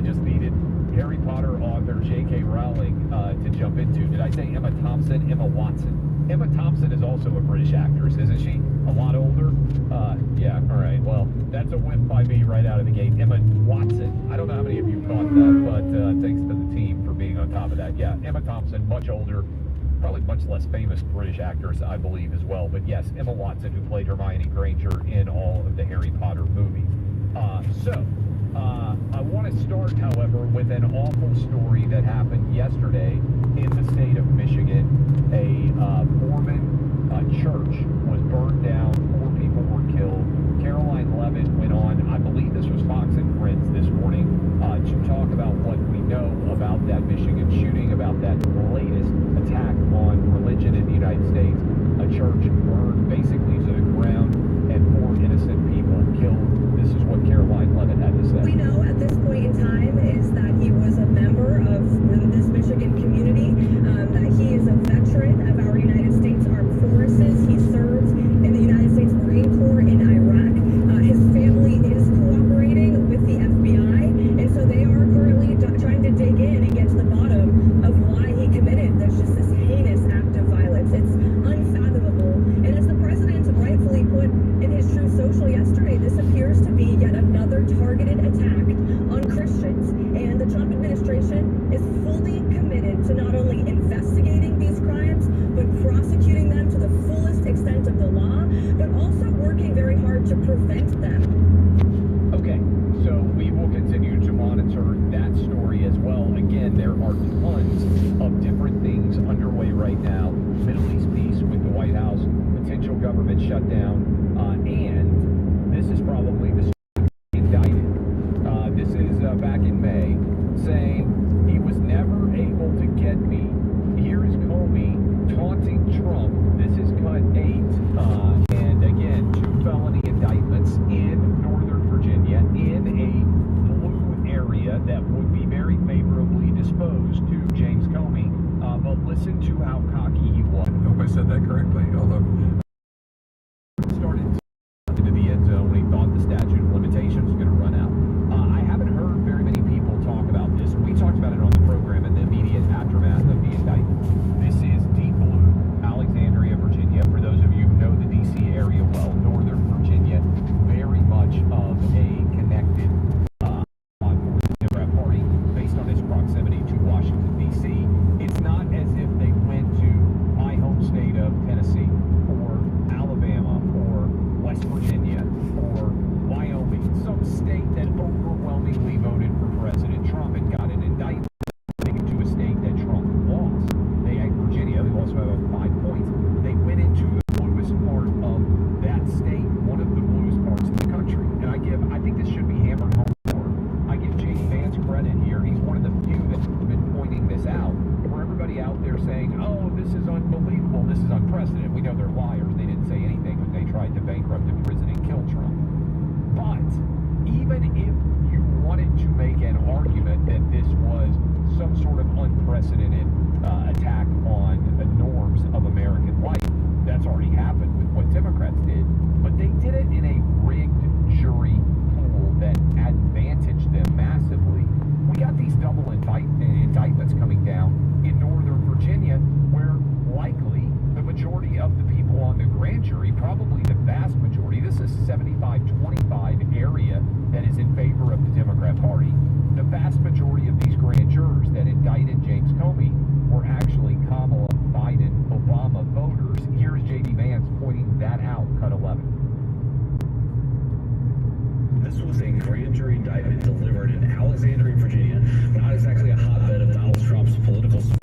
just needed Harry Potter author J.K. Rowling to jump into. Did I say Emma Thompson? Emma Watson. Emma Thompson is also a British actress, isn't she? A lot older? Yeah, all right. Well, that's a whip by me right out of the gate. Emma Watson. I don't know how many of you caught that, but thanks to the team for being on top of that. Yeah, Emma Thompson, much older, probably much less famous British actress, I believe, as well. But yes, Emma Watson, who played Hermione Granger in all of the Harry Potter movies. I want to start, however, with an awful story that happened yesterday in the state of Michigan. A Mormon church was burned down. 4 people were killed. Caroline Levitt went on, I believe this was Fox and Friends this morning, to talk about what we know about that Michigan shooting, about that latest attack on religion in the United States. A church burned basically to the ground and 4 innocent people killed. This is what Caroline Levitt had to say. We know at this point in time is that he was a member of this Michigan community, that he is a veteran of our United States Armed Forces. He serves in the United States Marine Corps in Iraq. His family is cooperating with the FBI, and so they are currently trying to dig in and get to the bottom of why he committed this heinous act of violence. It's unfathomable. And as the president rightfully put in his Truth Social yesterday, this appears to be yet another targeted attack on Christians. And the Trump administration is fully committed to not only investigating these crimes, but prosecuting them to the fullest extent of the law, but also working very hard to prevent them. Okay, so we will continue to monitor that story as well. Again, there are tons of different things underway right now. Middle East peace with the White House, potential government shutdown, and this is probably the indicted. This is back in May, saying he was never able to get me. Here is Comey taunting Trump. This is cut 8. And again, 2 felony indictments in Northern Virginia in a blue area that would be very favorably disposed to James Comey. But listen to how cocky he was. I hope I said that correctly, although started into the end zone when he thought the statute of limitations was going to run out. I haven't heard very many people talk about this. We talked about it on the program in the immediate aftermath of the indictment. This is deep blue, Alexandria, Virginia. For those of you who know the D.C. area well, Northern Virginia, very much of a connected for the Democrat Party based on its proximity to Washington, D.C. It's not as if they went to my home state of Tennessee or Alabama or West Virginia or Wyoming, some state that overwhelmingly voted for President Trump and got an indictment to a state that Trump lost. They had Virginia, who also have 5 points. They went into the bluest part of that state, one of the bluest parts of the country. And I think this should be hammered home more. I give J.D. Vance credit here. He's one of the few that's been pointing this out. For everybody out there saying, oh, this is unbelievable, this is unprecedented. We know they're liars. They didn't say anything when they tried to bankrupt the prison and kill Trump. But even if you wanted to make an argument that this was some sort of unprecedented attack on the norms of American life, that's already happened with what Democrats did. But they did it in a rigged jury pool that advantaged them massively. We got these double indictments coming down in Northern Virginia, where likely the majority of the people on the grand jury, probably the vast majority, this is 75-25 area that is in favor of the Democrat Party. The vast majority of these grand jurors that indicted James Comey were actually Kamala Biden, Obama voters. Here's J.D. Vance pointing that out, cut 11. This was a grand jury indictment delivered in Alexandria, Virginia, not exactly a hotbed of Donald Trump's political support.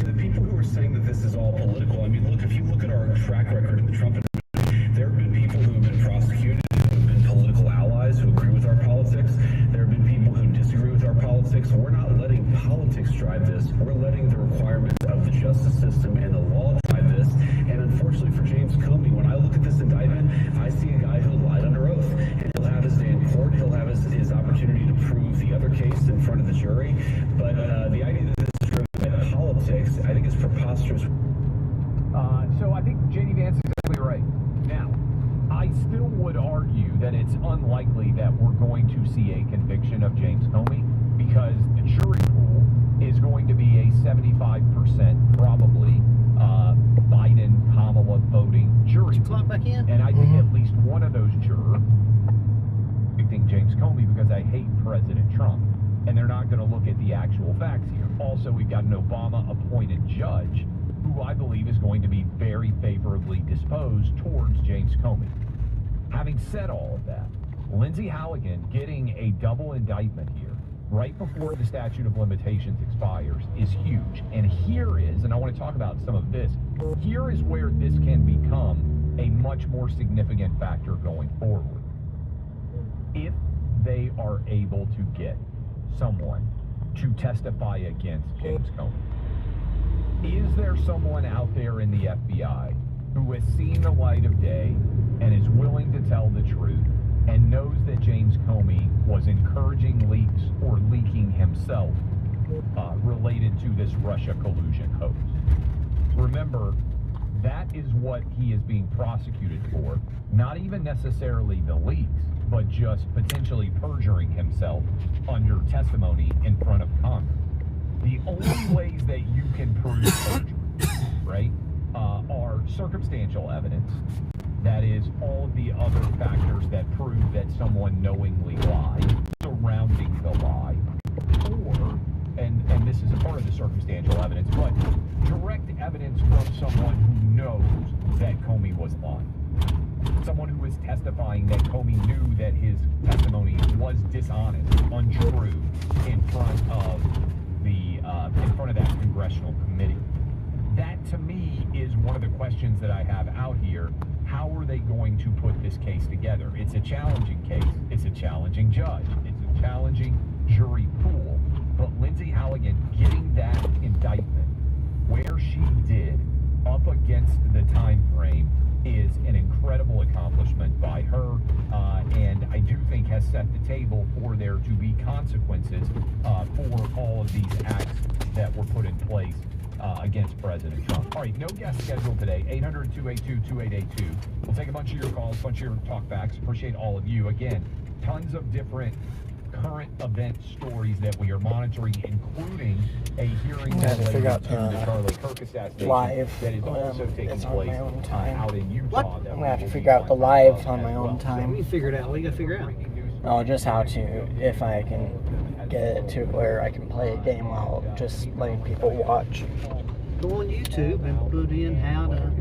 The people who are saying that this is all political, I mean, look, if you look at our track record in the Trump administration, there have been people who have been prosecuted, who have been political allies, who agree with our politics. There have been people who disagree with our politics. We're not letting politics drive this. We're letting the requirements of the justice system and the law drive this. And unfortunately for James Comey, when I look at this indictment, I see a guy who lied under oath. And he'll have his day in court. He'll have his opportunity to prove the other case in front of the jury. But the idea that this is driven by politics, I think is preposterous. So I think J.D. Vance is exactly right. Now, I still would argue that it's unlikely that we're going to see a conviction of James Comey, because the jury pool is going to be a 75% probably Biden-Kamala voting jury pool. Clock back in? And I think at least one of those jurors, I think James Comey, because I hate President Trump. And they're not going to look at the actual facts here. Also, we've got an Obama-appointed judge who I believe is going to be very favorably disposed towards James Comey. Having said all of that, Lindsay Halligan getting a double indictment here right before the statute of limitations expires is huge. And here is, and I want to talk about some of this, here is where this can become a much more significant factor going forward. If they are able to get someone to testify against James Comey, is there someone out there in the FBI who has seen the light of day and is willing to tell the truth and knows that James Comey was encouraging leaks or leaking himself related to this Russia collusion hoax? Remember, that is what he is being prosecuted for, not even necessarily the leaks, but just potentially perjuring himself under testimony in front of Congress. The only ways that you can prove perjury, right, are circumstantial evidence. That is, all of the other factors that prove that someone knowingly lied, surrounding the lie, or, and this is a part of the circumstantial evidence, but direct evidence from someone who knows that Comey was lying. Someone who is testifying that Comey knew that his testimony was dishonest, untrue, in front of that congressional committee. That, to me, is one of the questions that I have out here. How are they going to put this case together? It's a challenging case. It's a challenging judge. It's a challenging jury pool. But Lindsay Halligan getting that indictment where she did up against the time frame is an incredible accomplishment by her, and I do think has set the table for there to be consequences for all of these acts that were put in place against President Trump. All right, no guest scheduled today. 800-282-2882. We'll take a bunch of your calls, a bunch of your talkbacks. Appreciate all of you. Again, tons of different current event stories that we are monitoring, including a hearing related to the Charlie Kirk assassination live that is also taking place out in Utah. I'm gonna have to figure out the live on my own time. We figure it out. We gotta figure it out. No, just how to, if I can get it to where I can play a game while just letting people watch. Go on YouTube and put in how to.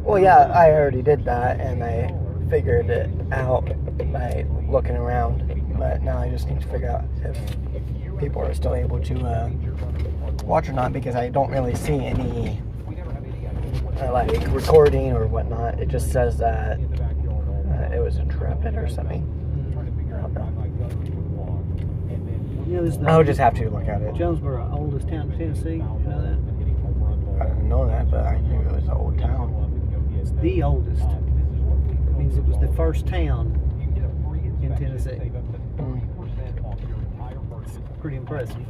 Well, yeah, I already did that, and I figured it out by looking around. But now I just need to figure out if people are still able to watch or not, because I don't really see any like recording or whatnot. It just says that it was interrupted or something. You know, this is the I'll just have to look at it. Jonesboro, oldest town in Tennessee. You know that? I didn't know that, but I knew it was an old town. It's the oldest. It means it was the first town in Tennessee. It's pretty impressive.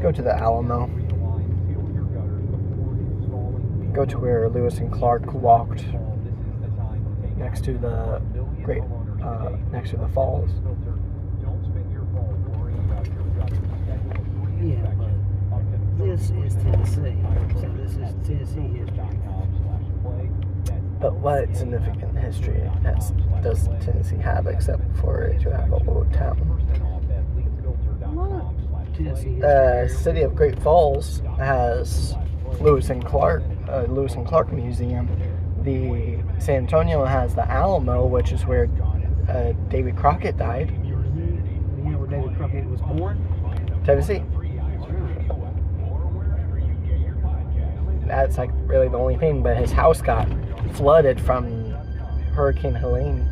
Go to the Alamo. Go to where Lewis and Clark walked next to the next to the falls. Yeah, but this is Tennessee. So this is Tennessee history. But what significant history does Tennessee have except for it to have an old town? Tennessee The history. city of Great Falls has Lewis and Clark Museum. The San Antonio has the Alamo, which is where David Crockett died. You know where David Crockett was born? Tennessee. That's like really the only thing, but his house got flooded from Hurricane Helene.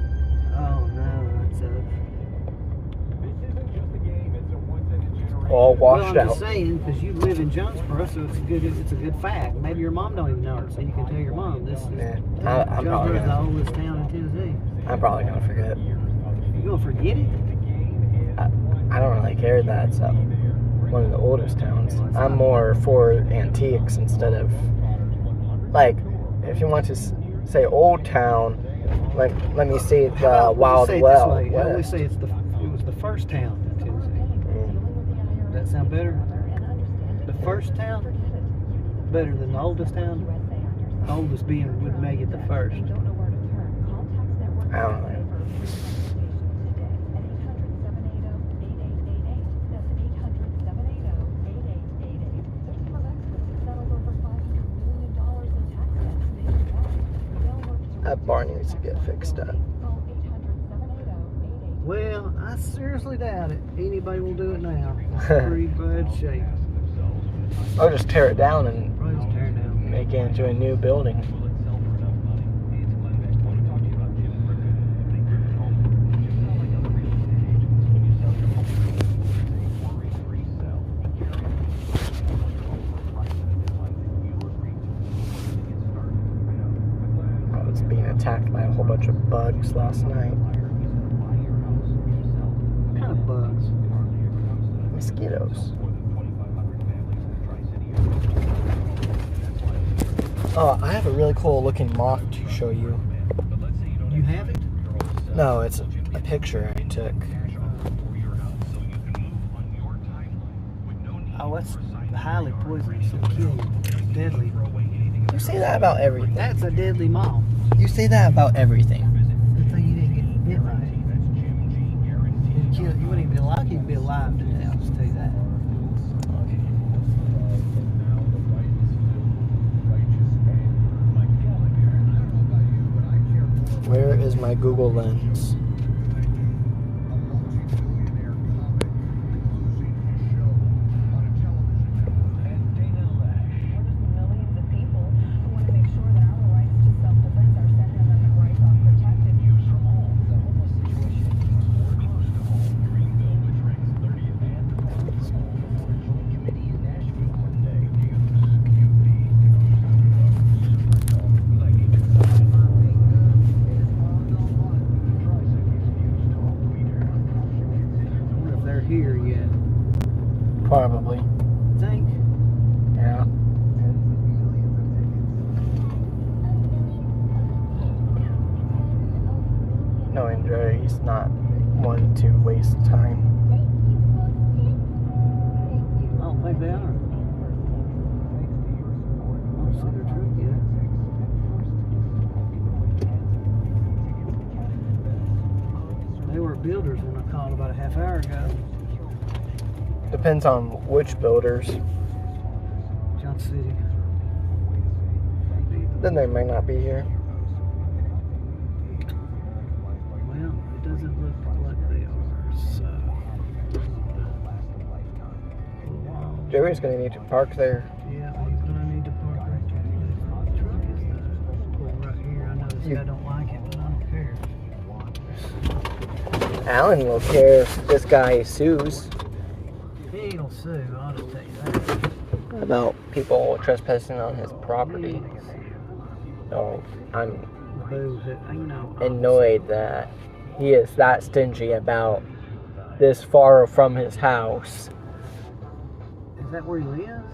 Oh no, that's All washed well, I'm out. just saying, because you live in Jonesboro, so it's a good fact. Maybe your mom don't even know it, so you can tell your mom this is Yeah, I'm probably Jonesboro is the gonna, oldest town in Tennessee. I'm probably gonna forget. You gonna forget it? I don't really care that it's one of the oldest towns. I'm more for antiques instead of, like, if you want to say old town, let me see the Wild Say it this Well. way. I always West. say it's the the first town in Tennessee. Does that sound better? The first town better than the oldest town? The oldest being would make it the first. I don't know. That bar needs to get fixed up. Well, I seriously doubt it. Anybody will do it now. It's in pretty bad shape. I'll just tear it down and Probably just tear it down. make it into a new building. I was being attacked by a whole bunch of bugs last night. What kind of bugs? Mosquitoes. Oh, I have a really cool looking moth to show you. You have it? No, it's a picture I took. Oh, that's highly poisonous. It'll kill you. It's deadly. You say that about everything. That's a deadly moth. You say that about everything. Good thing you didn't get bit right. It'd kill you. You wouldn't even be lucky to be alive today, I'll just tell you that. Where is my Google Lens? Millions of people who want to make sure that our rights to self-defense, our Second Amendment rights, are protected. News from home. The homeless situation in Kingsport, close to home. Greenville, which ranks 30th and 40th. Original committee in Nashville Monday. News QB. Super Talk 92.5. I wonder if they're here yet. Probably. Think? Yeah. Knowing Jerry's not one to waste time. I don't think they are. I don't see their truck yet. They were builders when I called about a half hour ago. Depends on which builders. John City. Then they might not be here. Well, it doesn't look like they are, so. Jerry's gonna need to park there. Yeah, he's gonna need to park right there. The truck is pull right here. I know this guy don't like it, but I don't care. Alan will care if this guy sues He'll sue, I'll just tell you that. about people trespassing on his property. So I'm Boo, you know. annoyed that he is that stingy about this far from his house. Is that where he lives?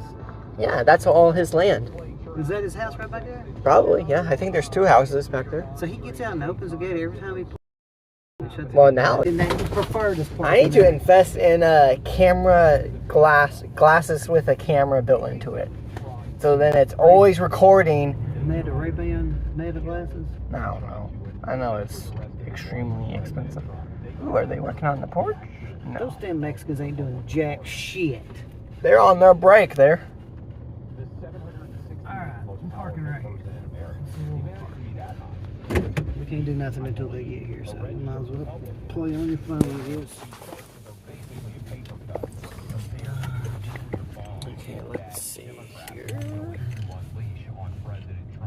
Yeah, that's all his land. Is that his house right back there? Probably, yeah. I think there's 2 houses back there. So he gets out and opens the gate every time he pulls. Well, now Didn't they prefer this part? I need to invest in a camera glasses with a camera built into it. So then it's always recording. Meta Ray-Ban Meta glasses? I don't know. I know it's extremely expensive. Ooh, are they working on the porch? No. Those damn Mexicans ain't doing jack shit. They're on their break there. Alright, I'm parking right here. We can't do nothing until they get here, so you might as well play on your phone, I guess.